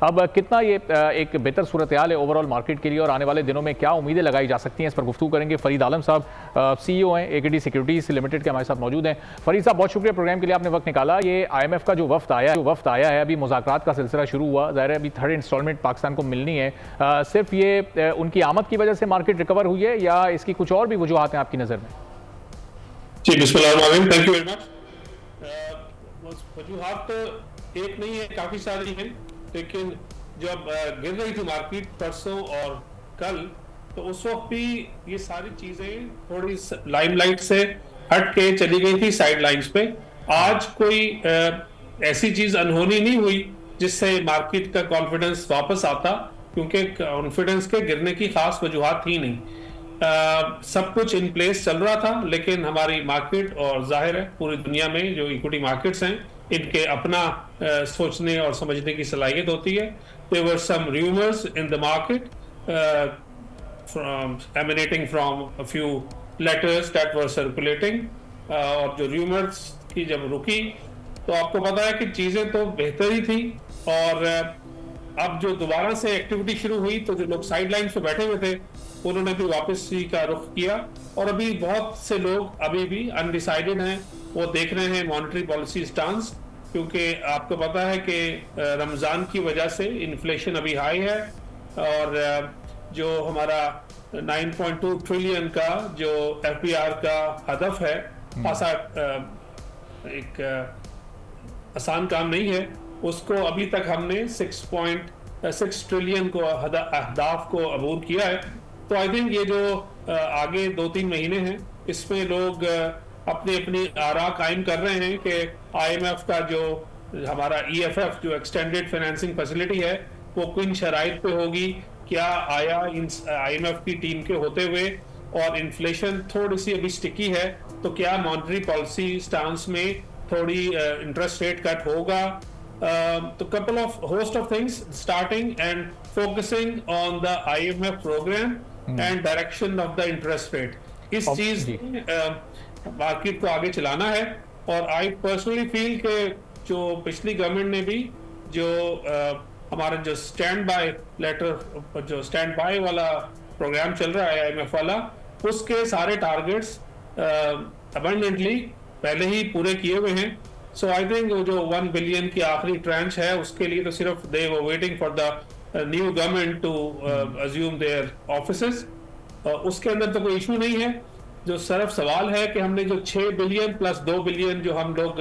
अब कितना ये एक बेहतर सूरत हाल है ओवरऑल मार्केट के लिए और आने वाले दिनों में क्या उम्मीदें लगाई जा सकती हैं, इस पर गुफ्तगू करेंगे। फरीद आलम साहब CEO हैं AKD सिक्योरिटीज लिमिटेड के, हमारे साथ मौजूद हैं। फरीद साहब, बहुत शुक्रिया प्रोग्राम के लिए, आपने वक्त निकाला। ये IMF का जो वफ्द आया है, अभी मुज़ाकरात का सिलसिला शुरू हुआ, ज़ाहिर है अभी थर्ड इंस्टॉलमेंट पाकिस्तान को मिलनी है। सिर्फ ये उनकी आमद की वजह से मार्केट रिकवर हुई है या इसकी कुछ और भी वजूहात हैं आपकी नज़र में? जी, बिस्मिल्लाह, थैंक यू वेरी मच। वजूहात तो एक नहीं है, काफी सारी हैं, लेकिन जब गिर रही थी मार्केट परसों और कल, तो उस वक्त भी ये सारी चीजें थोड़ी लाइमलाइट से हट के चली गई थी साइड लाइंस पे। आज कोई ऐसी चीज अनहोनी नहीं हुई जिससे मार्केट का कॉन्फिडेंस वापस आता, क्योंकि कॉन्फिडेंस के गिरने की खास वजूहात थी नहीं। सब कुछ इन प्लेस चल रहा था, लेकिन हमारी मार्केट और जाहिर है पूरी दुनिया में जो इक्विटी मार्केट्स हैं, इनके अपना सोचने और समझने की सलाहियत होती है। There were some rumors in the market emanating from a few letters that were circulating, और जो rumors की जब रुकी तो आपको पता है कि चीजें तो बेहतर ही थी, और अब जो दोबारा से एक्टिविटी शुरू हुई तो जो लोग साइड लाइन पे बैठे हुए थे उन्होंने भी वापसी का रुख किया, और अभी बहुत से लोग अभी भी अनडिसाइडेड हैं, वो देख रहे हैं मॉनेटरी पॉलिसी स्टांस, क्योंकि आपको पता है कि रमज़ान की वजह से इन्फ्लेशन अभी हाई है, और जो हमारा 9.2 ट्रिलियन का जो FBR का हदफ है, खासा एक आसान काम नहीं है, उसको अभी तक हमने 6.6 ट्रिलियन को अहदाफ को अबूर किया है। तो आई थिंक ये जो आगे 2-3 महीने हैं, इसमें लोग अपनी अपनी आरा कायम कर रहे हैं कि IMF का जो हमारा EFF जो एक्सटेंडेड फाइनेंसिंग फैसिलिटी है वो किन शराइत पे होगी, क्या आया इन IMF की टीम के होते हुए, और इन्फ्लेशन थोड़ी सी अभी स्टिकी है, तो क्या मॉनेटरी पॉलिसी स्टांस में थोड़ी इंटरेस्ट रेट कट होगा। तो couple of host of things starting and focusing on the IMF programme and direction of the interest rate, इस चीज मार्केट को आगे चलाना है। और आई पर्सनली फील कि जो पिछली गवर्नमेंट ने भी जो हमारा जो स्टैंड बाय लेटर, जो स्टैंड बाय वाला प्रोग्राम चल रहा है IMF वाला, उसके सारे टारगेट्स अबंडेंटली पहले ही पूरे किए हुए हैं। सो आई थिंक जो 1 बिलियन की आखिरी ट्रांच है उसके लिए तो सिर्फ they were waiting for the new government to assume their offices, उसके अंदर तो कोई इशू नहीं है। जो सिर्फ सवाल है कि हमने जो 6 बिलियन प्लस 2 बिलियन जो हम लोग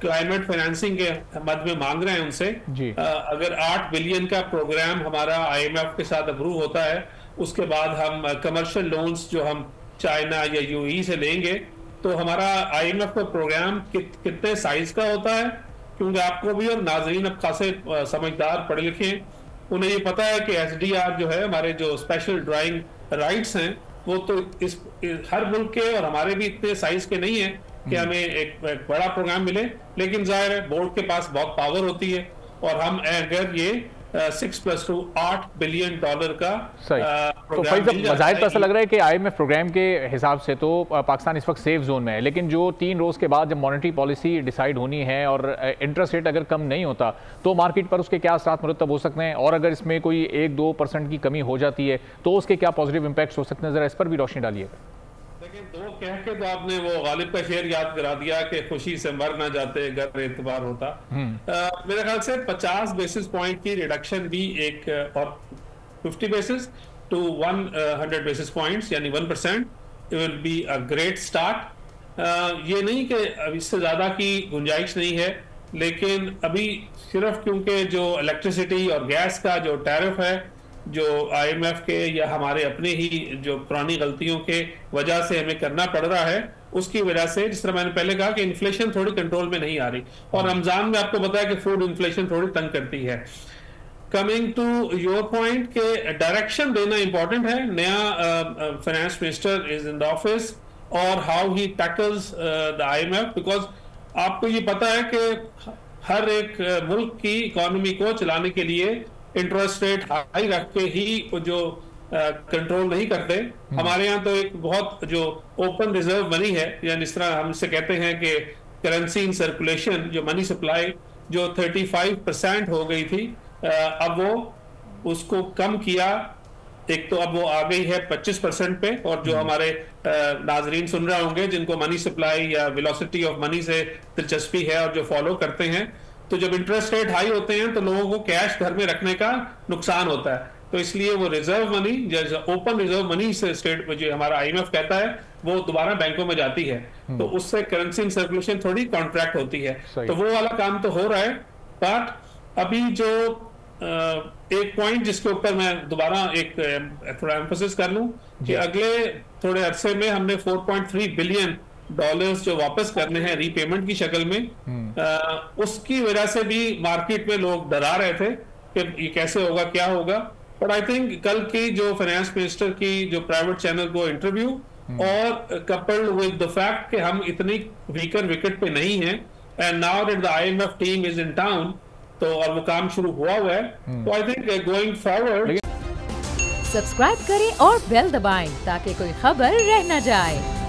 क्लाइमेट फाइनेंसिंग के मद में मांग रहे हैं उनसे, अगर 8 बिलियन का प्रोग्राम हमारा IMF के साथ अप्रूव होता है, उसके बाद हम कमर्शियल लोन्स जो हम चाइना या UAE से लेंगे, तो हमारा IMF का प्रोग्राम कितने साइज का होता है, क्योंकि आपको भी और नाजरीन अब खासे समझदार पढ़े लिखे हैं, उन्हें ये पता है कि SDR जो है, हमारे जो स्पेशल ड्राइंग राइट्स हैं, वो तो इस हर मुल्क के और हमारे भी इतने साइज के नहीं है कि हमें एक बड़ा प्रोग्राम मिले, लेकिन जाहिर है बोर्ड के पास बहुत पावर होती है, और हम अगर ये 6+2 $8 बिलियन का तो जाहिर तो ऐसा लग रहा है कि IMF प्रोग्राम के हिसाब से तो पाकिस्तान इस वक्त सेफ जोन में है, लेकिन जो 3 रोज के बाद जब मॉनेटरी पॉलिसी डिसाइड होनी है और इंटरेस्ट रेट अगर कम नहीं होता तो मार्केट पर उसके क्या असरात मुरतब हो सकते हैं, और अगर इसमें कोई 1-2% की कमी हो जाती है तो उसके क्या पॉजिटिव इम्पैक्ट हो सकते हैं, जरा इस पर भी रोशनी डालिएगा। लेकिन 2 कह के तो आपने वो गालिब का शेर याद करा दिया कि खुशी से मर ना जाते अगर एतबार होता। मेरे ख्याल से 50 बेसिस पॉइंट की रिडक्शन भी एक, और 50 बेसिस टू 100 बेसिस पॉइंट्स यानी 1%, it will be a great start. ये नहीं कि अब इससे ज्यादा की गुंजाइश नहीं है, लेकिन अभी सिर्फ क्योंकि जो इलेक्ट्रिसिटी और गैस का जो टैरिफ है, जो IMF के या हमारे अपने ही जो पुरानी गलतियों के वजह से हमें करना पड़ रहा है, उसकी वजह से, जिस तरह मैंने पहले कहा कि इन्फ्लेशन थोड़ी कंट्रोल में नहीं आ रही, और रमजान में आपको पता है कि फूड इन्फ्लेशन थोड़ी तंग करती है। कमिंग टू योर पॉइंट के डायरेक्शन देना इंपॉर्टेंट है। नया finance minister is in the office, और how he tackles the IMF, because आपको ये पता है कि हर एक मुल्क की इकोनॉमी को चलाने के लिए इंटरेस्ट रेट हाई रख के ही जो कंट्रोल नहीं करते। हमारे यहाँ तो एक बहुत जो ओपन रिजर्व मनी है, यानी इस तरह हम इसे कहते हैं कि करेंसी इन सर्कुलेशन, जो मनी सप्लाई जो 35% हो गई थी अब वो उसको कम किया। एक तो अब वो आ गई है 25% पे, और जो हमारे नाजरीन सुन रहे होंगे जिनको मनी सप्लाई या वेलोसिटी ऑफ मनी से दिलचस्पी है और जो फॉलो करते हैं, तो जब इंटरेस्ट रेट हाई होते हैं तो लोगों को कैश घर में रखने का नुकसान होता है, तो इसलिए वो reserve money, open reserve money से स्टेट जो हमारा IMF कहता है, वो दोबारा बैंकों में जाती है, तो उससे करेंसी सर्कुलेशन थोड़ी कॉन्ट्रैक्ट होती है। तो वो वाला काम तो हो रहा है। बट अभी जो एक पॉइंट जिसके ऊपर मैं दोबारा एक थोड़ा एम्फोसिस कर लूं कि अगले थोड़े अरसे में हमने $4.3 बिलियन जो वापस करने हैं रीपेमेंट की शक्ल में, उसकी वजह से भी मार्केट में लोग डरा रहे थे कि ये कैसे होगा, क्या होगा। बट आई थिंक कल की जो फाइनेंस मिनिस्टर की जो प्राइवेट चैनल को इंटरव्यू और कपल्ड विद द फैक्ट कि हम इतनी वीकर विकेट पे नहीं हैं, and now that the IMF team is in town, तो और वो काम शुरू हुआ है, तो I think going forward. Subscribe करें और बेल दबाएं ताकि कोई खबर रह न जाए।